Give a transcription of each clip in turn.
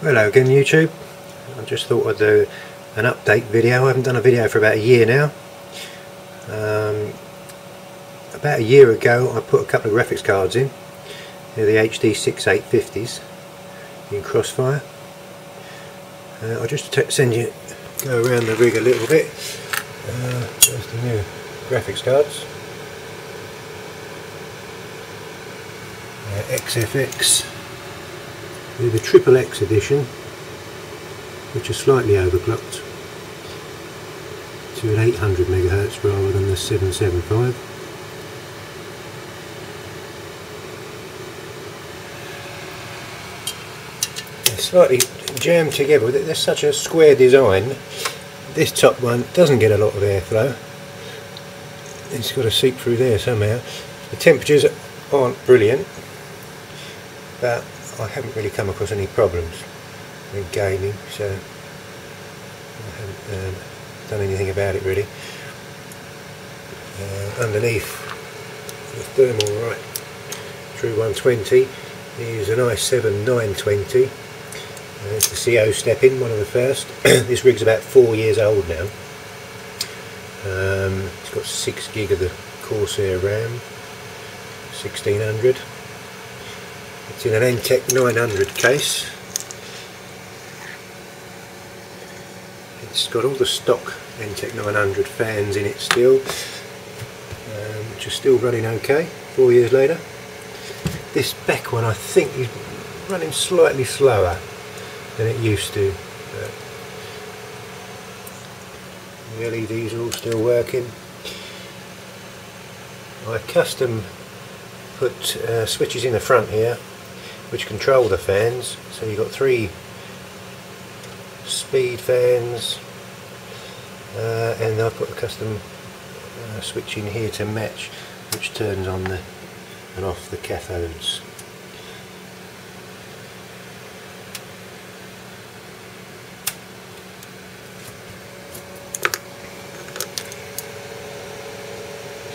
Hello again YouTube. I just thought I'd do an update video. I haven't done a video for about a year now. About a year ago I put a couple of graphics cards in. They're the XXX 850s in Crossfire. I'll just go around the rig a little bit. There's the new graphics cards. XXX. They're the XXX Edition, which are slightly overclocked to an 800 MHz rather than the 775. They're slightly jammed together. They're such a square design. This top one doesn't get a lot of airflow. It's got to seep through there somehow. The temperatures aren't brilliant, but I haven't really come across any problems with gaming, so I haven't done anything about it really. Underneath the thermal right through 120 is an i7 920. It's the CO step-in, one of the first. This rig's about 4 years old now. It's got 6 gig of the Corsair RAM, 1600. It's in an NTEC 900 case. It's got all the stock NTEC 900 fans in it still, which are still running okay 4 years later. This back one I think is running slightly slower than it used to, but the LEDs are all still working. I custom put switches in the front here which control the fans, so you've got 3 speed fans, and I put a custom switch in here to match, which turns on and off the cathodes.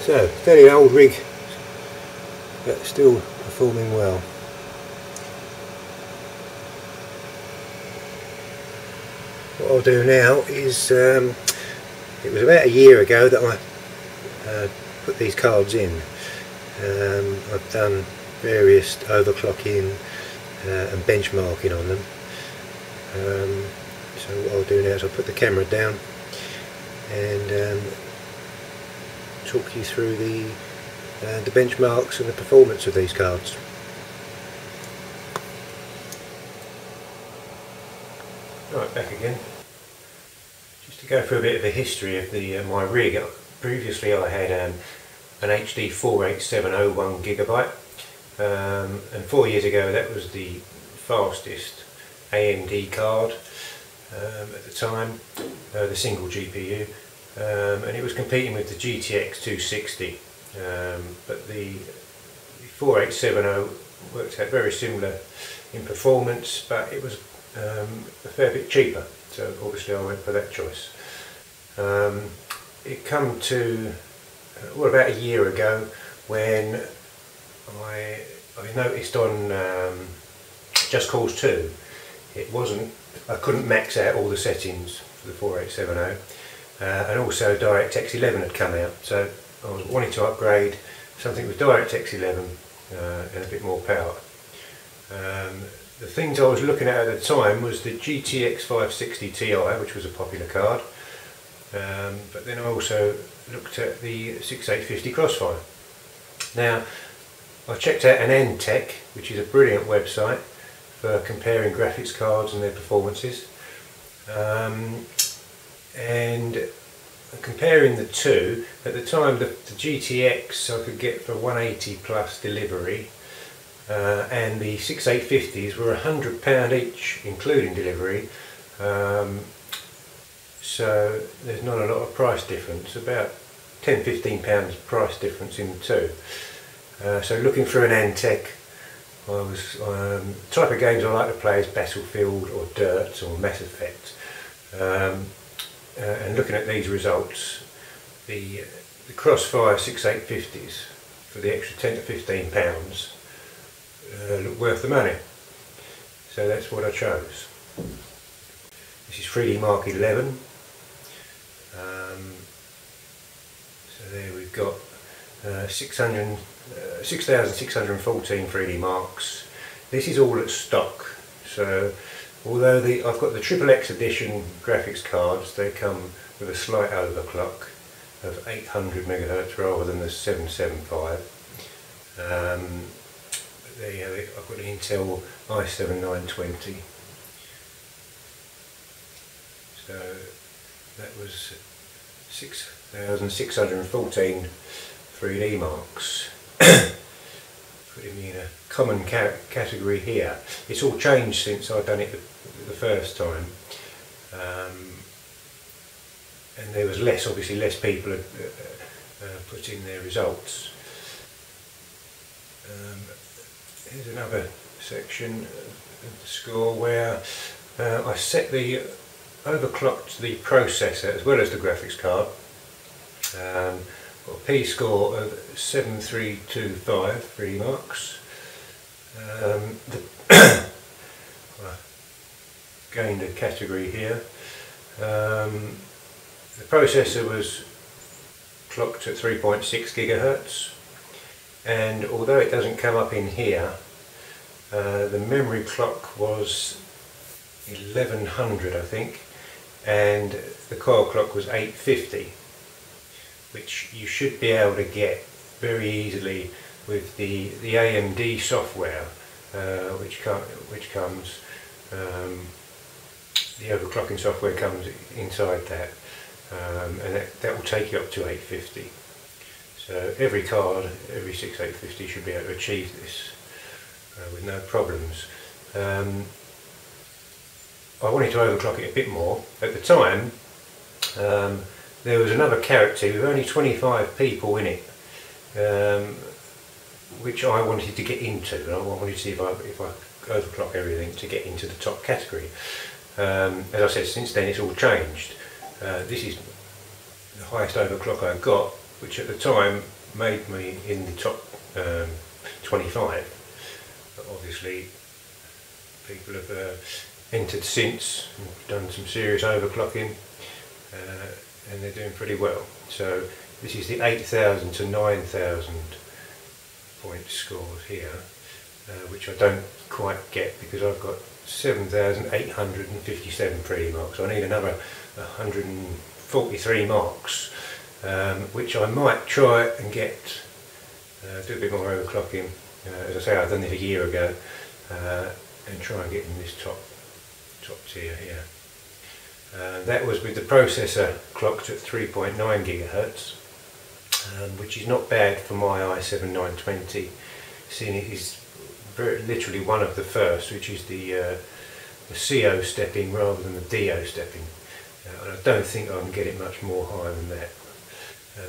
So, fairly old rig, but still performing well. What I'll do now is, it was about a year ago that I put these cards in. I've done various overclocking and benchmarking on them. So what I'll do now is I'll put the camera down and talk you through the benchmarks and the performance of these cards. Right, back again. Just to go through a bit of the history of my rig. Previously I had an HD 48701 GB, and 4 years ago that was the fastest AMD card at the time, the single GPU, and it was competing with the GTX 260, but the 4870 worked out very similar in performance, but it was a fair bit cheaper, so obviously I went for that choice. It come to about a year ago when I noticed on Just Cause 2 I couldn't max out all the settings for the 4870, and also DirectX 11 had come out, so I was wanting to upgrade something with DirectX 11 and a bit more power. The things I was looking at the time was the GTX 560 Ti, which was a popular card, but then I also looked at the 6850 Crossfire. Now, I checked out an NTEC, which is a brilliant website for comparing graphics cards and their performances, and comparing the two. At the time, the GTX I could get for 180 plus delivery, and the 6850s were £100 each including delivery, so there's not a lot of price difference, about £10–15 price difference in the two. So looking through an NTEC, the type of games I like to play is Battlefield or Dirt or Mass Effect, and looking at these results, the Crossfire 6850s for the extra £10–15 look worth the money, so that's what I chose. This is 3D Mark 11. So there we've got 6,614 3D marks. This is all at stock. So although I've got the XXX Edition graphics cards, they come with a slight overclock of 800 MHz rather than the 775. There you have it. I've got an Intel i7-920. So that was 6,614 3D marks. Putting me in a common category here. It's all changed since I've done it the first time. And there was obviously less people had put in their results. Here's another section of the score where I overclocked the processor as well as the graphics card. Got a P score of 7325 3D marks. Gained a category here. The processor was clocked at 3.6 GHz, and although it doesn't come up in here, the memory clock was 1100 I think, and the core clock was 850, which you should be able to get very easily with the AMD software, which comes, the overclocking software comes inside that, and that will take you up to 850. So every card, every 6850 should be able to achieve this with no problems. I wanted to overclock it a bit more. At the time, there was another character with only 25 people in it, which I wanted to get into, and I wanted to see if I overclock everything to get into the top category. As I said, since then it's all changed. This is the highest overclock I got, which at the time made me in the top 25. But obviously people have entered since and done some serious overclocking, and they're doing pretty well. So this is the 8,000 to 9,000 point scores here, which I don't quite get because I've got 7,857 3D marks. So I need another 143 marks, which I might try and get, do a bit more overclocking. As I say, I've done this a year ago, and try and get in this top tier here. That was with the processor clocked at 3.9 GHz, which is not bad for my i7-920, seeing it is literally one of the first, which is the CO stepping rather than the DO stepping. And I don't think I can get it much more higher than that.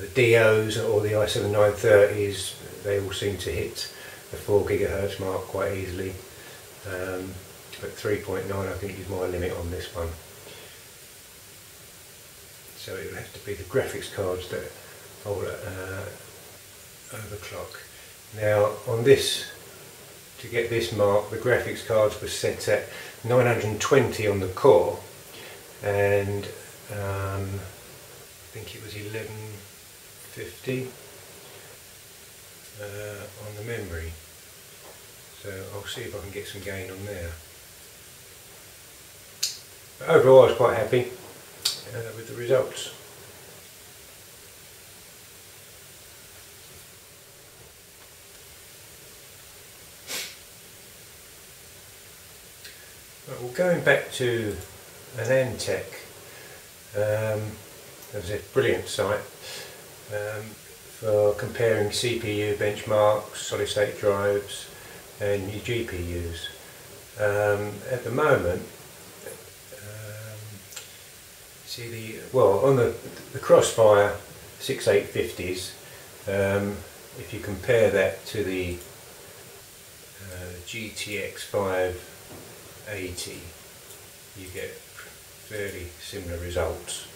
The DOs or the i7-930s, they all seem to hit the 4 GHz mark quite easily. But 3.9 I think is my limit on this one. So it will have to be the graphics cards that I'll overclock. Now on this, to get this mark, the graphics cards were set at 920 on the core, and I think it was 1150 on the memory. So I'll see if I can get some gain on there. But overall I was quite happy with the results. Well, going back to Anantech, there's a brilliant site for comparing CPU benchmarks, solid state drives and your GPUs. At the moment, on the Crossfire 6850s, if you compare that to the GTX 580, you get fairly similar results.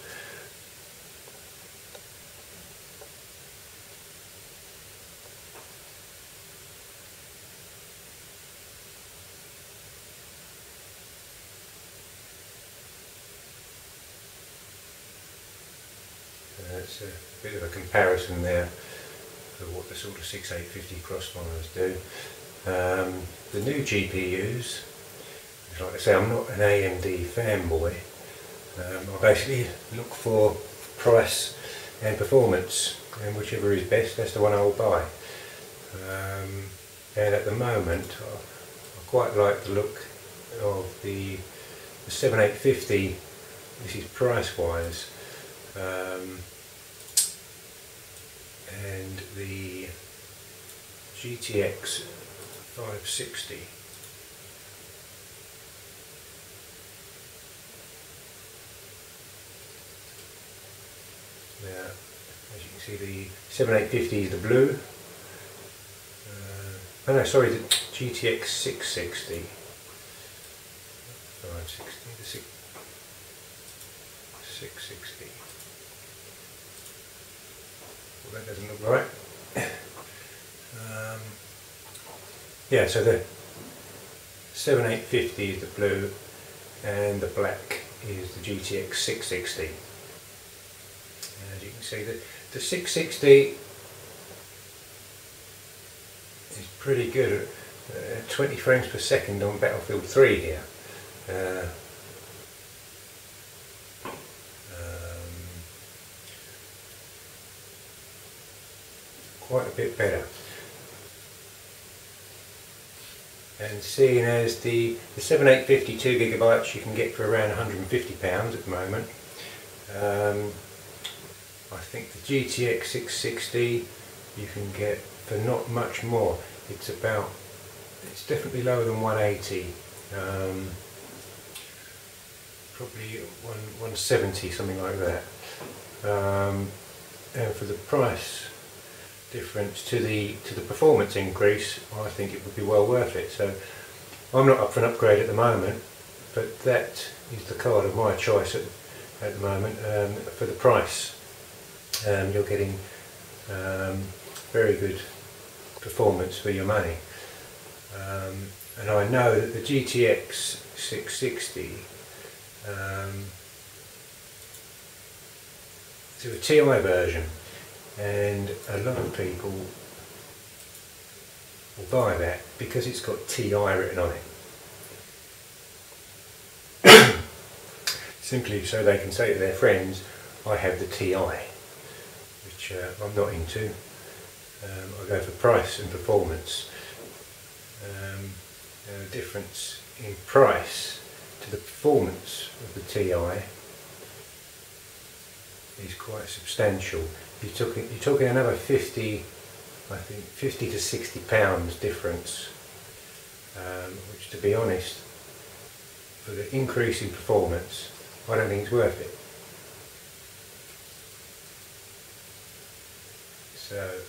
That's a bit of a comparison there of what the sort of 6850 Crossfires do. The new GPUs, like I say, I'm not an AMD fanboy. I basically look for price and performance, and whichever is best, that's the one I'll buy. And at the moment, I quite like the look of the 7850. This is price wise, and the GTX 560. Now, as you can see, the 7850 is the blue. Oh no, sorry, the GTX 660. 560, the 660. Well, that doesn't look right. Yeah, so the 7850 is the blue, and the black is the GTX 660. As you can see, the 660 is pretty good at 20 frames per second on Battlefield 3 here. Quite a bit better. And seeing as the 7850 2GB you can get for around £150 at the moment, I think the GTX 660 you can get for not much more. It's definitely lower than 180, probably 170, something like that. And for the price difference to the performance increase, I think it would be well worth it. So I'm not up for an upgrade at the moment, but that is the card of my choice at the moment. For the price, you're getting very good performance for your money. And I know that the GTX 660 to a TI version, and a lot of people will buy that because it's got TI written on it. Simply so they can say to their friends, I have the TI, which I'm not into. I go for price and performance. The difference in price to the performance of the TI is quite substantial. You're talking another 50, I think 50 to 60 pounds difference, which, to be honest, for the increase in performance, I don't think it's worth it. So,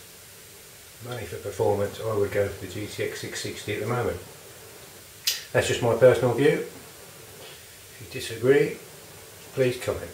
money for performance, I would go for the GTX 660 at the moment. That's just my personal view. If you disagree, please comment.